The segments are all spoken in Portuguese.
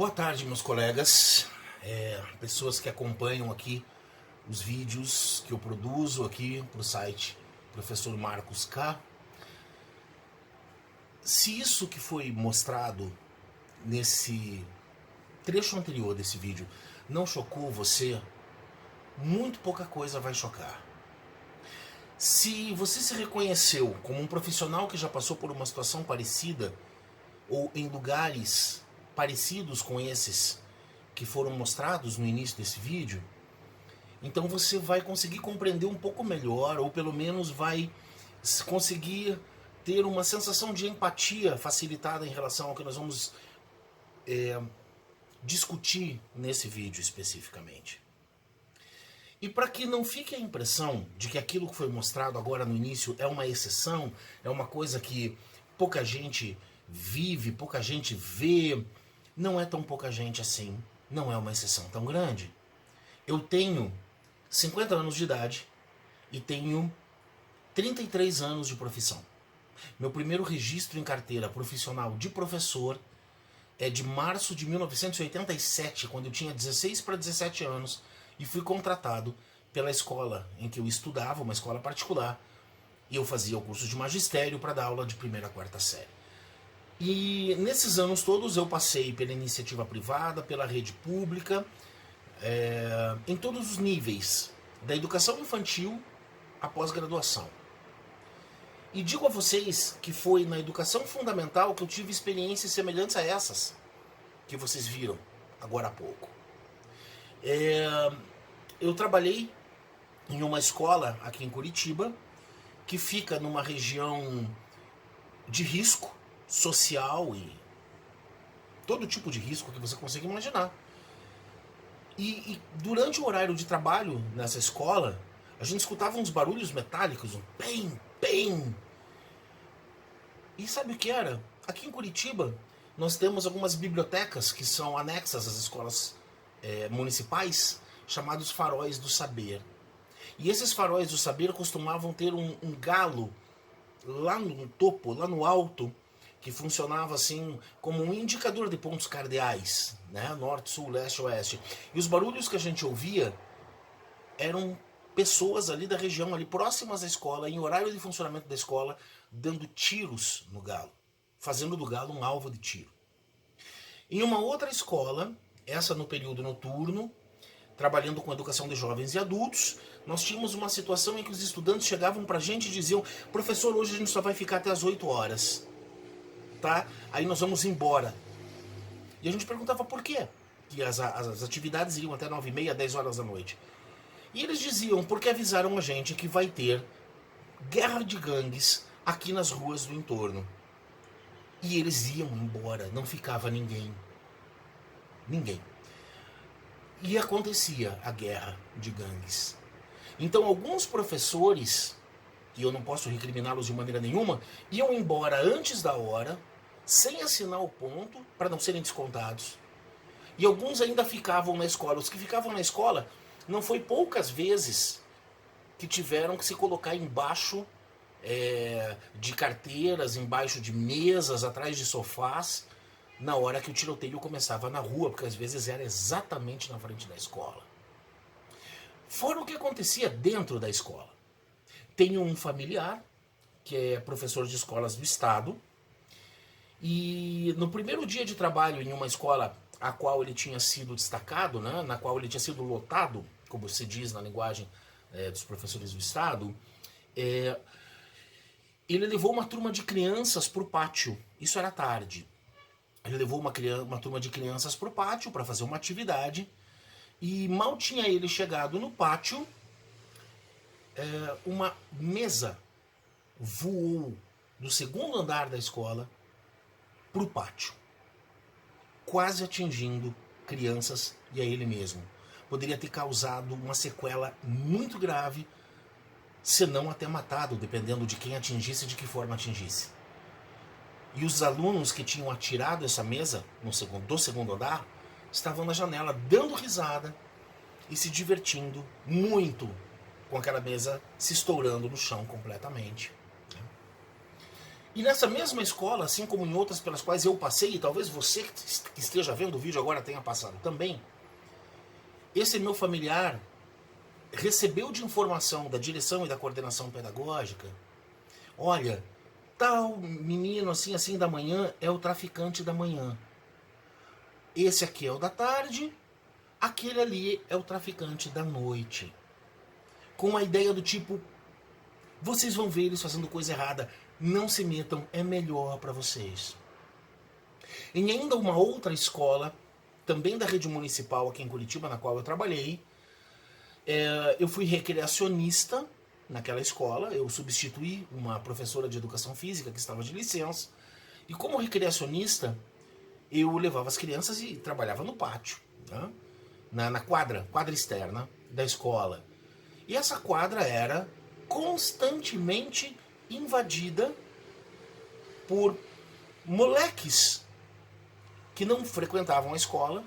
Boa tarde, meus colegas, pessoas que acompanham aqui os vídeos que eu produzo aqui para o site Professor Marcos K. Se isso que foi mostrado nesse trecho anterior desse vídeo não chocou você, muito pouca coisa vai chocar. Se você se reconheceu como um profissional que já passou por uma situação parecida ou em lugares parecidos com esses que foram mostrados no início desse vídeo, então você vai conseguir compreender um pouco melhor, ou pelo menos vai conseguir ter uma sensação de empatia facilitada em relação ao que nós vamos discutir nesse vídeo especificamente. E para que não fique a impressão de que aquilo que foi mostrado agora no início é uma exceção, é uma coisa que pouca gente vive, pouca gente vê, não é tão pouca gente assim, não é uma exceção tão grande. Eu tenho 50 anos de idade e tenho 33 anos de profissão. Meu primeiro registro em carteira profissional de professor é de março de 1987, quando eu tinha 16 para 17 anos, e fui contratado pela escola em que eu estudava, uma escola particular, e eu fazia o curso de magistério para dar aula de primeira a quarta série. E nesses anos todos eu passei pela iniciativa privada, pela rede pública, em todos os níveis, da educação infantil à pós-graduação. E digo a vocês que foi na educação fundamental que eu tive experiências semelhantes a essas que vocês viram agora há pouco. Eu trabalhei em uma escola aqui em Curitiba, que fica numa região de risco social e todo tipo de risco que você consiga imaginar. E durante o horário de trabalho nessa escola, a gente escutava uns barulhos metálicos, um pem, pem. E sabe o que era? Aqui em Curitiba, nós temos algumas bibliotecas que são anexas às escolas municipais, chamados faróis do saber. E esses faróis do saber costumavam ter um galo lá no topo, lá no alto, que funcionava assim como um indicador de pontos cardeais, né? Norte, sul, leste, oeste. E os barulhos que a gente ouvia eram pessoas ali da região, ali próximas à escola, em horário de funcionamento da escola, dando tiros no galo, fazendo do galo um alvo de tiro. Em uma outra escola, essa no período noturno, trabalhando com educação de jovens e adultos, nós tínhamos uma situação em que os estudantes chegavam pra gente e diziam: professor, hoje a gente só vai ficar até as 8 horas, tá? Aí nós vamos embora. E a gente perguntava por quê, que as atividades iriam até 9h30, 10 horas da noite. E eles diziam: porque avisaram a gente que vai ter guerra de gangues aqui nas ruas do entorno. E eles iam embora, não ficava ninguém. Ninguém. E acontecia a guerra de gangues. Então alguns professores, e eu não posso recriminá-los de maneira nenhuma, iam embora antes da hora, sem assinar o ponto, para não serem descontados. E alguns ainda ficavam na escola. Os que ficavam na escola, não foi poucas vezes que tiveram que se colocar embaixo de carteiras, embaixo de mesas, atrás de sofás, na hora que o tiroteio começava na rua, porque às vezes era exatamente na frente da escola. Fora o que acontecia dentro da escola. Tenho um familiar, que é professor de escolas do estado, e no primeiro dia de trabalho em uma escola a qual ele tinha sido destacado, né, na qual ele tinha sido lotado, como se diz na linguagem dos professores do estado, ele levou uma turma de crianças para o pátio. Isso era tarde. Ele levou uma turma de crianças para o pátio para fazer uma atividade, e mal tinha ele chegado no pátio, uma mesa voou do segundo andar da escola para o pátio, quase atingindo crianças e a ele mesmo. Poderia ter causado uma sequela muito grave, se não até matado, dependendo de quem atingisse e de que forma atingisse. E os alunos que tinham atirado essa mesa do segundo andar estavam na janela dando risada e se divertindo muito com aquela mesa se estourando no chão completamente. E nessa mesma escola, assim como em outras pelas quais eu passei, e talvez você que esteja vendo o vídeo agora tenha passado também, esse meu familiar recebeu de informação da direção e da coordenação pedagógica: olha, tal menino assim assim da manhã é o traficante da manhã. Esse aqui é o da tarde, aquele ali é o traficante da noite. Com a ideia do tipo, vocês vão ver eles fazendo coisa errada, não se metam, é melhor para vocês. Em ainda uma outra escola, também da rede municipal aqui em Curitiba, na qual eu trabalhei, eu fui recreacionista naquela escola, eu substituí uma professora de educação física que estava de licença, e como recreacionista, eu levava as crianças e trabalhava no pátio, né? na quadra externa da escola. E essa quadra era constantemente invadida por moleques que não frequentavam a escola,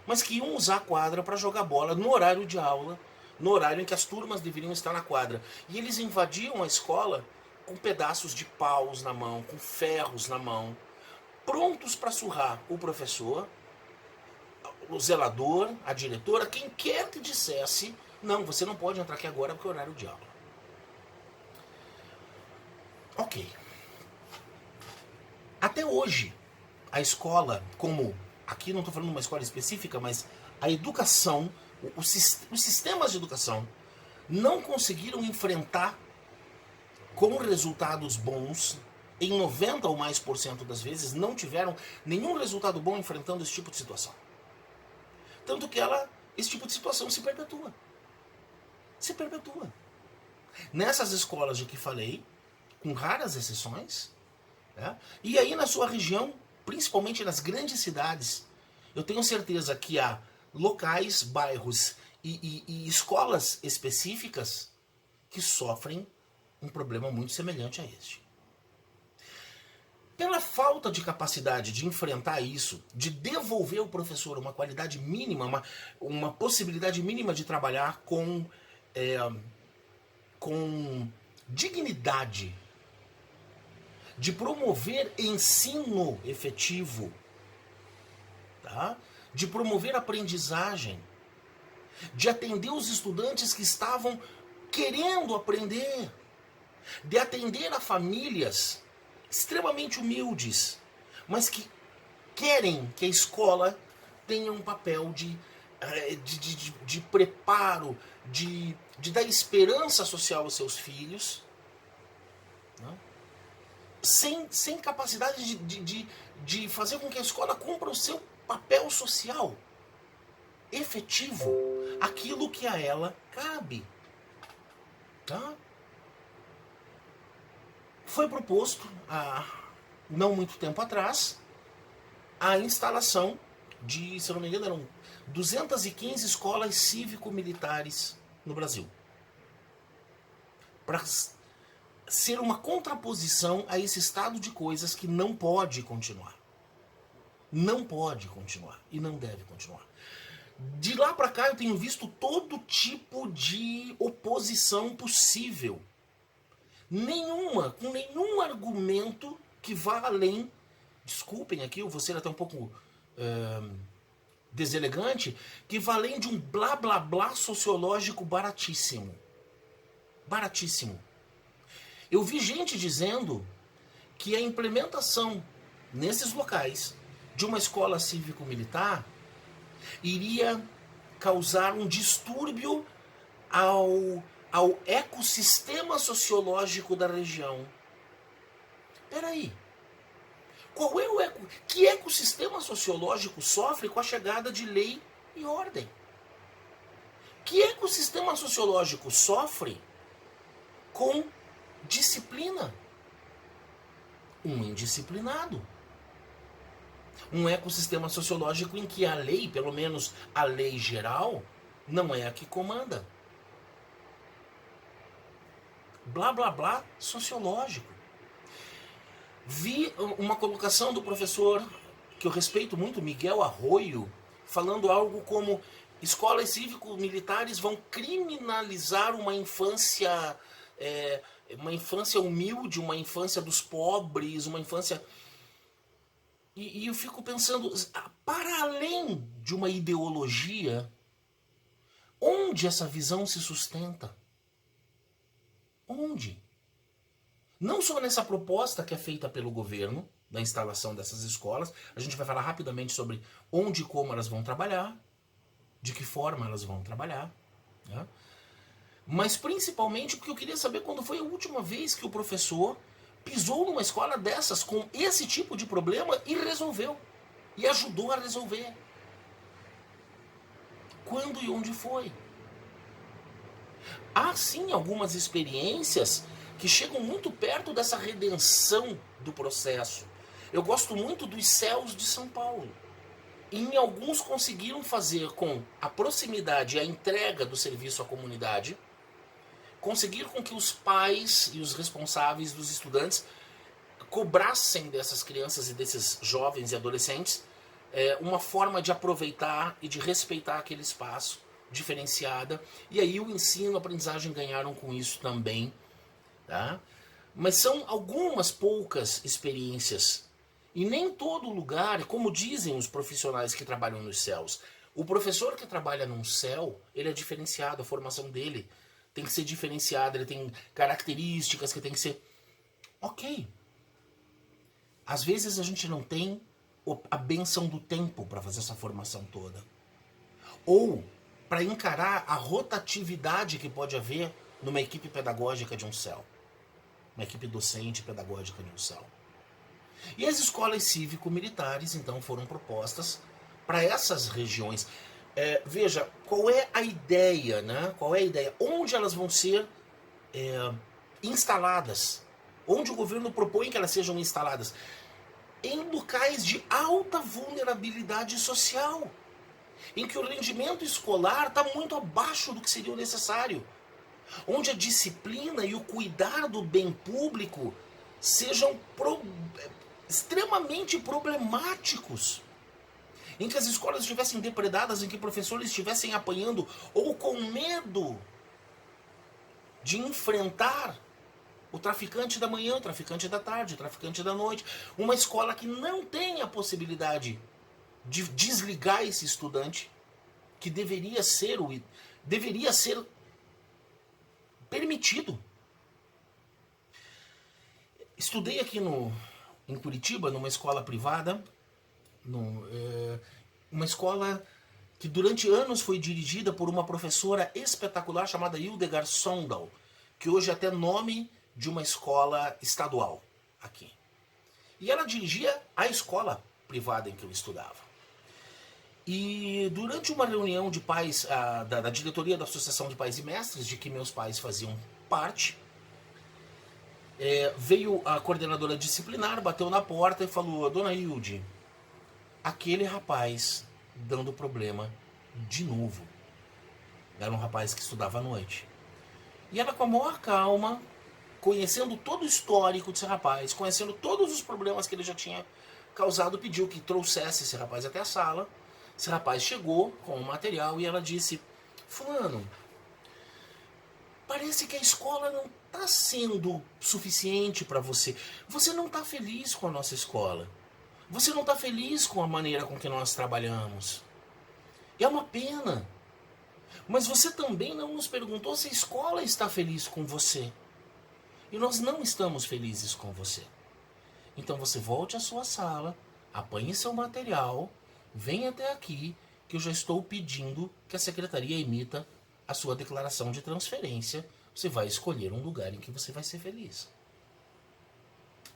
mas que iam usar a quadra para jogar bola no horário de aula, no horário em que as turmas deveriam estar na quadra. E eles invadiam a escola com pedaços de paus na mão, com ferros na mão, prontos para surrar o professor, o zelador, a diretora, quem quer que dissesse: não, você não pode entrar aqui agora porque é horário de aula. Ok. Até hoje, a escola, como aqui não estou falando de uma escola específica, mas a educação, os sistemas de educação não conseguiram enfrentar com resultados bons, em 90% ou mais das vezes, não tiveram nenhum resultado bom enfrentando esse tipo de situação. Tanto que esse tipo de situação se perpetua. Se perpetua. Nessas escolas de que falei, com raras exceções, né? E aí na sua região, principalmente nas grandes cidades, eu tenho certeza que há locais, bairros e escolas específicas que sofrem um problema muito semelhante a este. Pela falta de capacidade de enfrentar isso, de devolver ao professor uma qualidade mínima, uma possibilidade mínima de trabalhar com dignidade, de promover ensino efetivo, tá? De promover aprendizagem, de atender os estudantes que estavam querendo aprender, de atender a famílias extremamente humildes, mas que querem que a escola tenha um papel de preparo, de dar esperança social aos seus filhos, né? Sem capacidade de fazer com que a escola cumpra o seu papel social efetivo, aquilo que a ela cabe. Tá? Foi proposto, há não muito tempo atrás, a instalação de, se eu não me engano, eram 215 escolas cívico-militares no Brasil. Para ser uma contraposição a esse estado de coisas que não pode continuar. Não pode continuar e não deve continuar. De lá para cá eu tenho visto todo tipo de oposição possível. Com nenhum argumento que vá além, desculpem aqui, eu vou ser até um pouco deselegante, que vá além de um blá blá blá sociológico baratíssimo. Baratíssimo. Eu vi gente dizendo que a implementação nesses locais de uma escola cívico-militar iria causar um distúrbio ao ecossistema sociológico da região. Peraí. Qual é que ecossistema sociológico sofre com a chegada de lei e ordem? Que ecossistema sociológico sofre com disciplina? Um indisciplinado. Um ecossistema sociológico em que a lei, pelo menos a lei geral, não é a que comanda. Blá blá blá sociológico. Vi uma colocação do professor, que eu respeito muito, Miguel Arroio, falando algo como: escolas cívico-militares vão criminalizar uma infância uma infância humilde, uma infância dos pobres, uma infância... E eu fico pensando, para além de uma ideologia, onde essa visão se sustenta? Onde? Não só nessa proposta que é feita pelo governo, da instalação dessas escolas, a gente vai falar rapidamente sobre onde e como elas vão trabalhar, de que forma elas vão trabalhar, né? Mas principalmente porque eu queria saber quando foi a última vez que o professor pisou numa escola dessas com esse tipo de problema e resolveu, e ajudou a resolver. Quando e onde foi? Há sim algumas experiências que chegam muito perto dessa redenção do processo. Eu gosto muito dos céus de São Paulo. E em alguns conseguiram fazer com a proximidade e a entrega do serviço à comunidade, conseguir com que os pais e os responsáveis dos estudantes cobrassem dessas crianças e desses jovens e adolescentes uma forma de aproveitar e de respeitar aquele espaço diferenciada. E aí o ensino e a aprendizagem ganharam com isso também. Tá? Mas são algumas poucas experiências. E nem todo lugar, como dizem os profissionais que trabalham nos céus, o professor que trabalha num céu, ele é diferenciado, a formação dele tem que ser diferenciada, ele tem características que tem que ser... Ok. Às vezes a gente não tem a benção do tempo para fazer essa formação toda. Ou para encarar a rotatividade que pode haver numa equipe pedagógica de um céu. Uma equipe docente pedagógica de um céu. E as escolas cívico-militares, então, foram propostas para essas regiões. Veja, qual é a ideia, né? Qual é a ideia? Onde elas vão ser instaladas? Onde o governo propõe que elas sejam instaladas? Em locais de alta vulnerabilidade social, em que o rendimento escolar está muito abaixo do que seria o necessário, onde a disciplina e o cuidar do bem público sejam extremamente problemáticos, em que as escolas estivessem depredadas, em que professores estivessem apanhando ou com medo de enfrentar o traficante da manhã, o traficante da tarde, o traficante da noite. Uma escola que não tem a possibilidade de desligar esse estudante, que deveria ser permitido. Estudei aqui em Curitiba, numa escola privada, uma escola que durante anos foi dirigida por uma professora espetacular chamada Hildegard Sondal, que hoje é até nome de uma escola estadual aqui. E ela dirigia a escola privada em que eu estudava. E durante uma reunião de pais, da diretoria da Associação de Pais e Mestres, de que meus pais faziam parte, veio a coordenadora disciplinar, bateu na porta e falou: Dona Hilde, aquele rapaz dando problema de novo. Era um rapaz que estudava à noite. E ela, com a maior calma, conhecendo todo o histórico desse rapaz, conhecendo todos os problemas que ele já tinha causado, pediu que trouxesse esse rapaz até a sala. Esse rapaz chegou com o material e ela disse: Fulano, parece que a escola não está sendo suficiente para você. Você não está feliz com a nossa escola. Você não está feliz com a maneira com que nós trabalhamos. É uma pena. Mas você também não nos perguntou se a escola está feliz com você. E nós não estamos felizes com você. Então você volte à sua sala, apanhe seu material, venha até aqui, que eu já estou pedindo que a secretaria emita a sua declaração de transferência. Você vai escolher um lugar em que você vai ser feliz.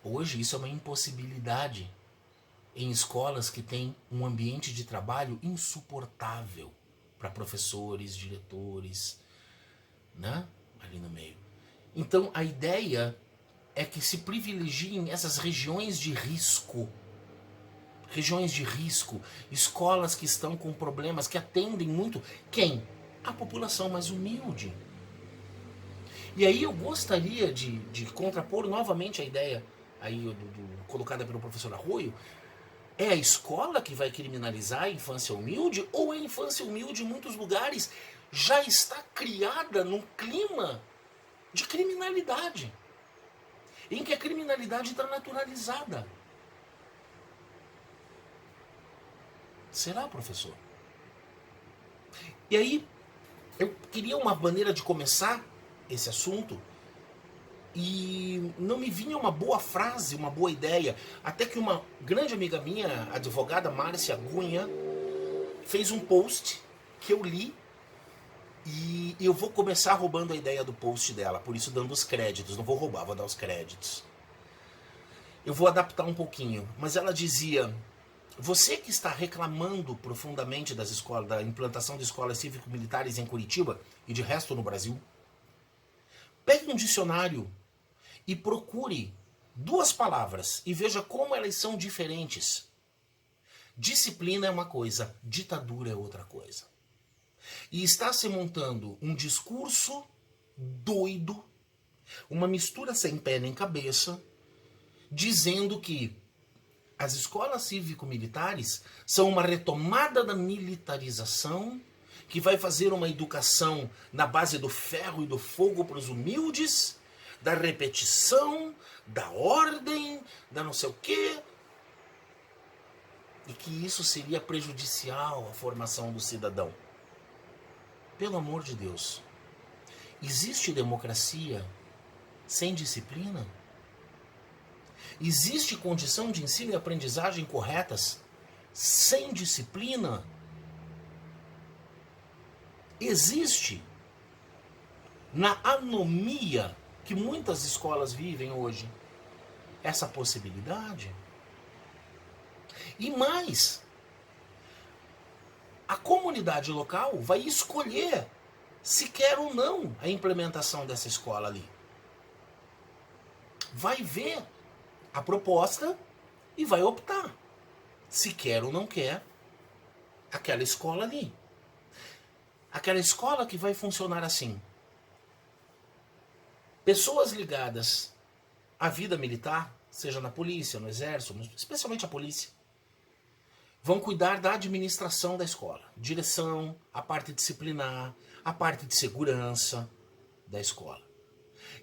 Hoje isso é uma impossibilidade em escolas que têm um ambiente de trabalho insuportável para professores, diretores, né? Ali no meio. Então a ideia é que se privilegiem essas regiões de risco. Regiões de risco, escolas que estão com problemas, que atendem muito quem? A população mais humilde. E aí eu gostaria de contrapor novamente a ideia aí colocada pelo professor Arroio. É a escola que vai criminalizar a infância humilde, ou a infância humilde em muitos lugares já está criada num clima de criminalidade? em que a criminalidade está naturalizada. Será, professor? E aí, eu queria uma maneira de começar esse assunto e não me vinha uma boa frase, uma boa ideia, até que uma grande amiga minha, a advogada Márcia Cunha, fez um post que eu li e eu vou começar roubando a ideia do post dela, por isso dando os créditos, não vou roubar, vou dar os créditos. Eu vou adaptar um pouquinho, mas ela dizia: você que está reclamando profundamente das escolas, da implantação de escolas cívico-militares em Curitiba e de resto no Brasil, pegue um dicionário e procure 2 palavras e veja como elas são diferentes. Disciplina é uma coisa, ditadura é outra coisa. E está se montando um discurso doido, uma mistura sem pé nem cabeça, dizendo que as escolas cívico-militares são uma retomada da militarização que vai fazer uma educação na base do ferro e do fogo para os humildes, da repetição, da ordem, da não sei o quê, e que isso seria prejudicial à formação do cidadão. Pelo amor de Deus, existe democracia sem disciplina? Existe condição de ensino e aprendizagem corretas sem disciplina? Existe, na anomia que muitas escolas vivem hoje, essa possibilidade? E mais, a comunidade local vai escolher se quer ou não a implementação dessa escola ali. Vai ver a proposta e vai optar se quer ou não quer aquela escola ali. Aquela escola que vai funcionar assim: pessoas ligadas à vida militar, seja na polícia, no exército, especialmente a polícia, vão cuidar da administração da escola, direção, a parte disciplinar, a parte de segurança da escola.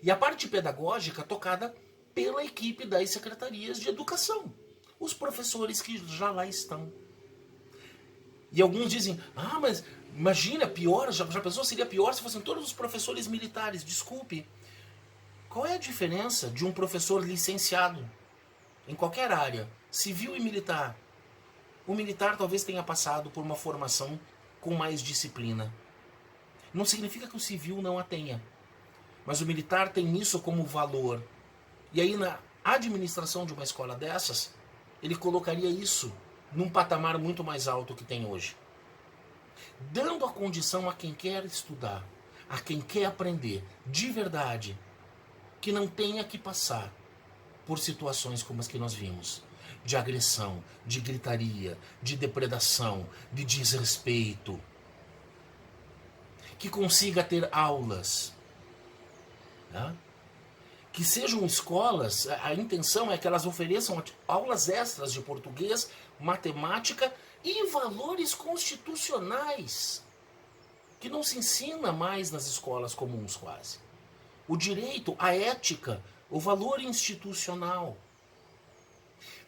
E a parte pedagógica tocada pela equipe das secretarias de educação, os professores que já lá estão. E alguns dizem: ah, mas imagina, pior, já pensou, seria pior se fossem todos os professores militares. Desculpe, qual é a diferença de um professor licenciado em qualquer área, civil e militar? O militar talvez tenha passado por uma formação com mais disciplina. Não significa que o civil não a tenha, mas o militar tem isso como valor. E aí, na administração de uma escola dessas, ele colocaria isso num patamar muito mais alto que tem hoje, dando a condição a quem quer estudar, a quem quer aprender de verdade, que não tenha que passar por situações como as que nós vimos, de agressão, de gritaria, de depredação, de desrespeito, que consiga ter aulas, né? Que sejam escolas, a intenção é que elas ofereçam aulas extras de português, matemática e valores constitucionais, que não se ensina mais nas escolas comuns quase. O direito, a ética, o valor institucional.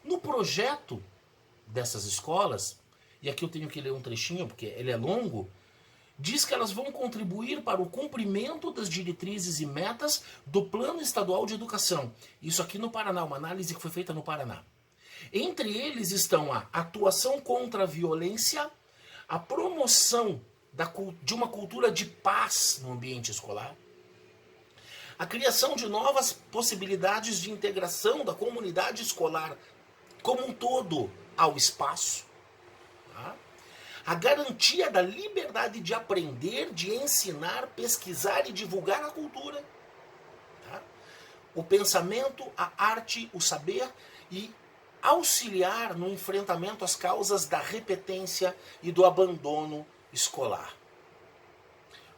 No projeto dessas escolas, e aqui eu tenho que ler um trechinho porque ele é longo, diz que elas vão contribuir para o cumprimento das diretrizes e metas do Plano Estadual de Educação. Isso aqui no Paraná, uma análise que foi feita no Paraná. Entre eles estão a atuação contra a violência, a promoção de uma cultura de paz no ambiente escolar, a criação de novas possibilidades de integração da comunidade escolar como um todo ao espaço, tá? A garantia da liberdade de aprender, de ensinar, pesquisar e divulgar a cultura, tá? O pensamento, a arte, o saber e auxiliar no enfrentamento às causas da repetência e do abandono escolar.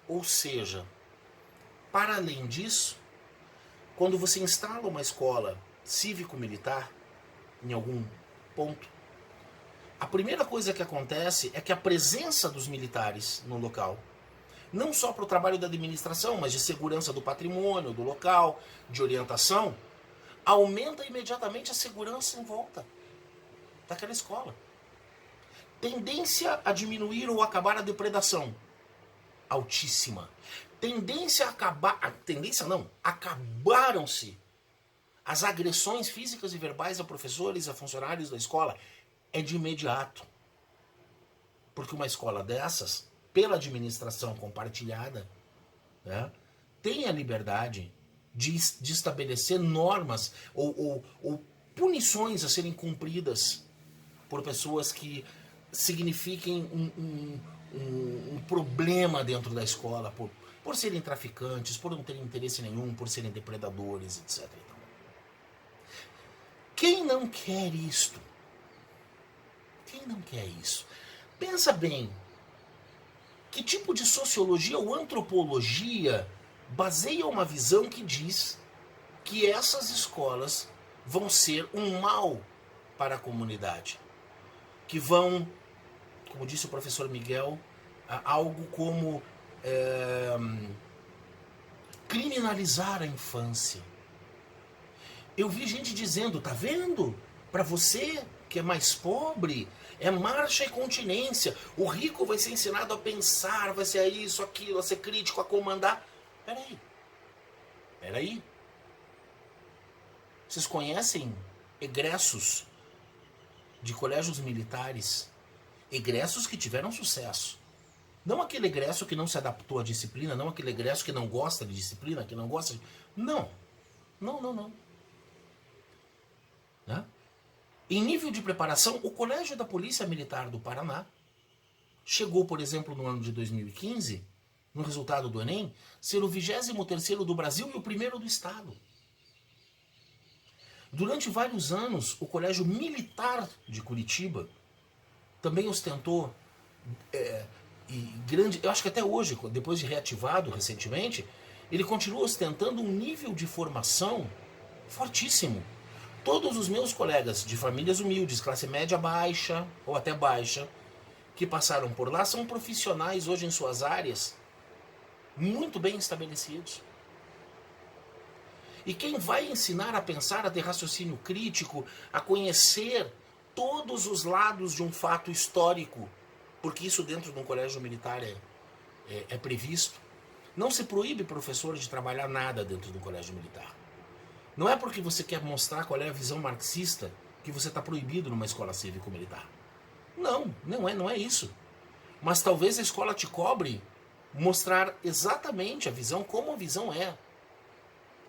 Ou seja, para além disso, quando você instala uma escola cívico-militar em algum ponto, a primeira coisa que acontece é que a presença dos militares no local, não só para o trabalho da administração, mas de segurança do patrimônio, do local, de orientação, aumenta imediatamente a segurança em volta daquela escola. Tendência a diminuir ou acabar a depredação, altíssima. Tendência a acabar, tendência não, acabaram-se as agressões físicas e verbais a professores, a funcionários da escola, é de imediato. Porque uma escola dessas, pela administração compartilhada, né, tem a liberdade de estabelecer normas ou punições a serem cumpridas por pessoas que signifiquem um problema dentro da escola, por serem traficantes, por não terem interesse nenhum, por serem depredadores, etc. Quem não quer isto? Quem não quer isso? Pensa bem, que tipo de sociologia ou antropologia baseia uma visão que diz que essas escolas vão ser um mal para a comunidade? Que vão, como disse o professor Miguel, algo como criminalizar a infância. Eu vi gente dizendo, tá vendo? Para você que é mais pobre, é marcha e continência. O rico vai ser ensinado a pensar, vai ser isso, aquilo, a ser crítico, a comandar. Peraí. Vocês conhecem egressos de colégios militares? Egressos que tiveram sucesso. Não aquele egresso que não se adaptou à disciplina, não aquele egresso que não gosta de disciplina, que não gosta de... Não. Né? Em nível de preparação, o Colégio da Polícia Militar do Paraná chegou, por exemplo, no ano de 2015, no resultado do Enem, ser o 23º do Brasil e o primeiro do Estado. Durante vários anos, o Colégio Militar de Curitiba também ostentou grande... Eu acho que até hoje, depois de reativado recentemente, ele continua ostentando um nível de formação fortíssimo. Todos os meus colegas de famílias humildes, classe média baixa ou até baixa, que passaram por lá, são profissionais hoje em suas áreas muito bem estabelecidos. E quem vai ensinar a pensar, a ter raciocínio crítico, a conhecer todos os lados de um fato histórico, porque isso dentro de um colégio militar é previsto, não se proíbe professor de trabalhar nada dentro do colégio militar. Não é porque você quer mostrar qual é a visão marxista que você está proibido numa escola cívico-militar. Não é isso. Mas talvez a escola te cobre mostrar exatamente a visão como a visão é.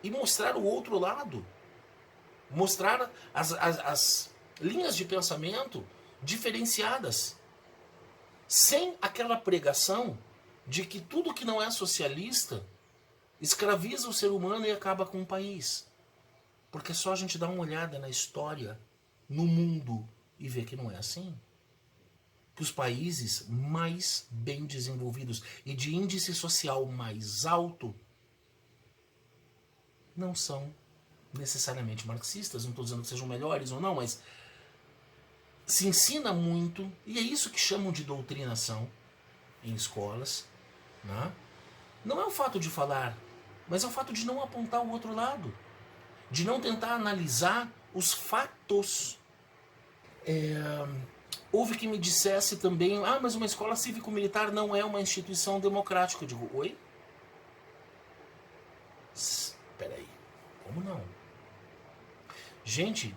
E mostrar o outro lado. Mostrar as linhas de pensamento diferenciadas. Sem aquela pregação de que tudo que não é socialista escraviza o ser humano e acaba com o país. Porque só a gente dá uma olhada na história, no mundo, e vê que não é assim. Que os países mais bem desenvolvidos e de índice social mais alto não são necessariamente marxistas. Não estou dizendo que sejam melhores ou não, mas se ensina muito, e é isso que chamam de doutrinação em escolas. Né? Não é o fato de falar, mas é o fato de não apontar o outro lado. De não tentar analisar os fatos. Houve que me dissesse também, mas uma escola cívico-militar não é uma instituição democrática. Eu digo, oi? Peraí, como não? Gente,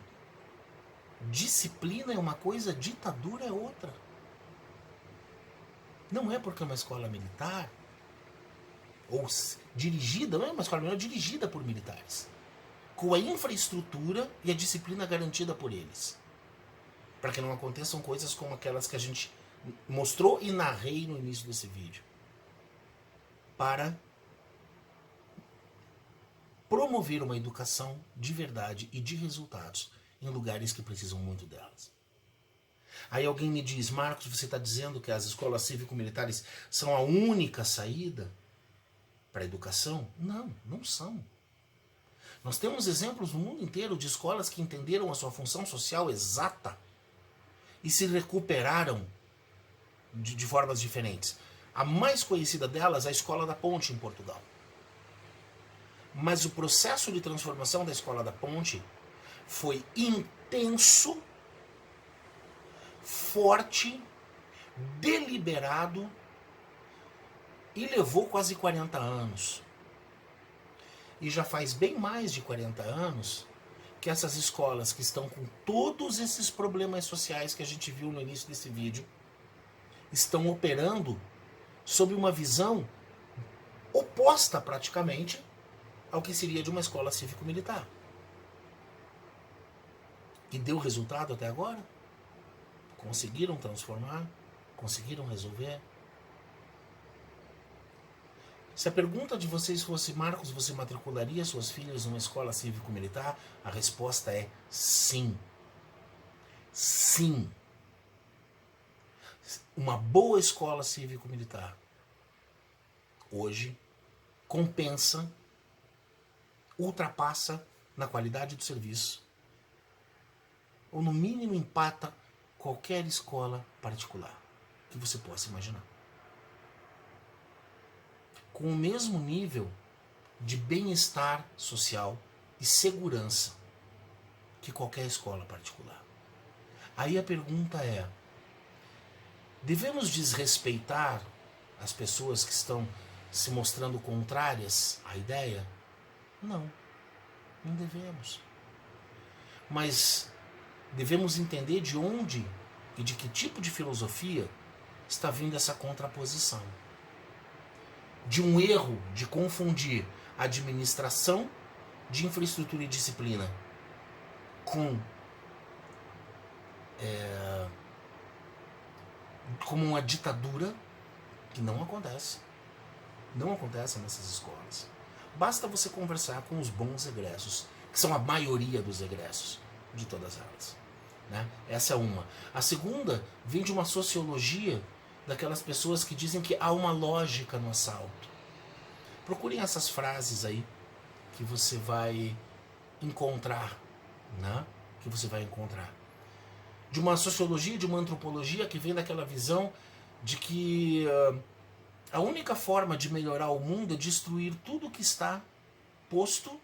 disciplina é uma coisa, ditadura é outra. Não é porque é uma escola militar, ou dirigida, não é uma escola militar, é dirigida por militares. Com a infraestrutura e a disciplina garantida por eles. Para que não aconteçam coisas como aquelas que a gente mostrou e narrei no início desse vídeo. Para promover uma educação de verdade e de resultados em lugares que precisam muito delas. Aí alguém me diz, Marcos, você está dizendo que as escolas cívico-militares são a única saída para a educação? Não, não são. Nós temos exemplos no mundo inteiro de escolas que entenderam a sua função social exata e se recuperaram de formas diferentes. A mais conhecida delas é a Escola da Ponte, em Portugal. Mas o processo de transformação da Escola da Ponte foi intenso, forte, deliberado e levou quase 40 anos. E já faz bem mais de 40 anos que essas escolas que estão com todos esses problemas sociais que a gente viu no início desse vídeo estão operando sob uma visão oposta praticamente ao que seria de uma escola cívico-militar. E deu resultado até agora? Conseguiram transformar? Conseguiram resolver? Se a pergunta de vocês fosse: Marcos, você matricularia suas filhas numa escola cívico-militar? A resposta é sim. Sim. Uma boa escola cívico-militar hoje compensa, ultrapassa na qualidade do serviço, ou no mínimo empata qualquer escola particular que você possa imaginar. Com o mesmo nível de bem-estar social e segurança que qualquer escola particular. Aí a pergunta é: devemos desrespeitar as pessoas que estão se mostrando contrárias à ideia? Não, não devemos. Mas devemos entender de onde e de que tipo de filosofia está vindo essa contraposição. De um erro de confundir administração de infraestrutura e disciplina com como uma ditadura, que não acontece. Não acontece nessas escolas. Basta você conversar com os bons egressos, que são a maioria dos egressos de todas elas. Né? Essa é uma. A segunda vem de uma sociologia daquelas pessoas que dizem que há uma lógica no assalto. Procurem essas frases aí que você vai encontrar, né? Que você vai encontrar. De uma sociologia, de uma antropologia que vem daquela visão de que a única forma de melhorar o mundo é destruir tudo que está posto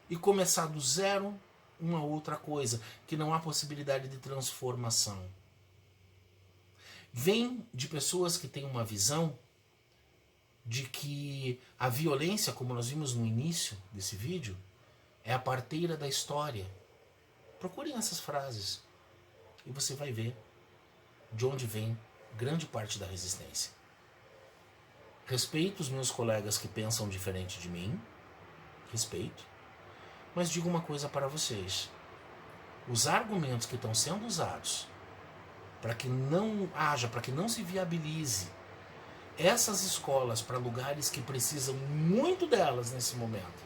e começar do zero uma outra coisa, que não há possibilidade de transformação. Vem de pessoas que têm uma visão de que a violência, como nós vimos no início desse vídeo, é a parteira da história. Procurem essas frases e você vai ver de onde vem grande parte da resistência. Respeito os meus colegas que pensam diferente de mim, respeito, mas digo uma coisa para vocês: os argumentos que estão sendo usados para que não haja, para que não se viabilize essas escolas para lugares que precisam muito delas nesse momento,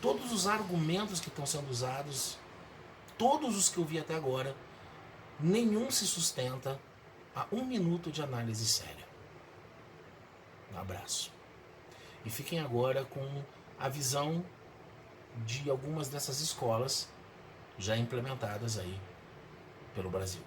todos os argumentos que estão sendo usados, todos os que eu vi até agora, nenhum se sustenta a 1 minuto de análise séria. Um abraço. E fiquem agora com a visão de algumas dessas escolas já implementadas aí pelo Brasil.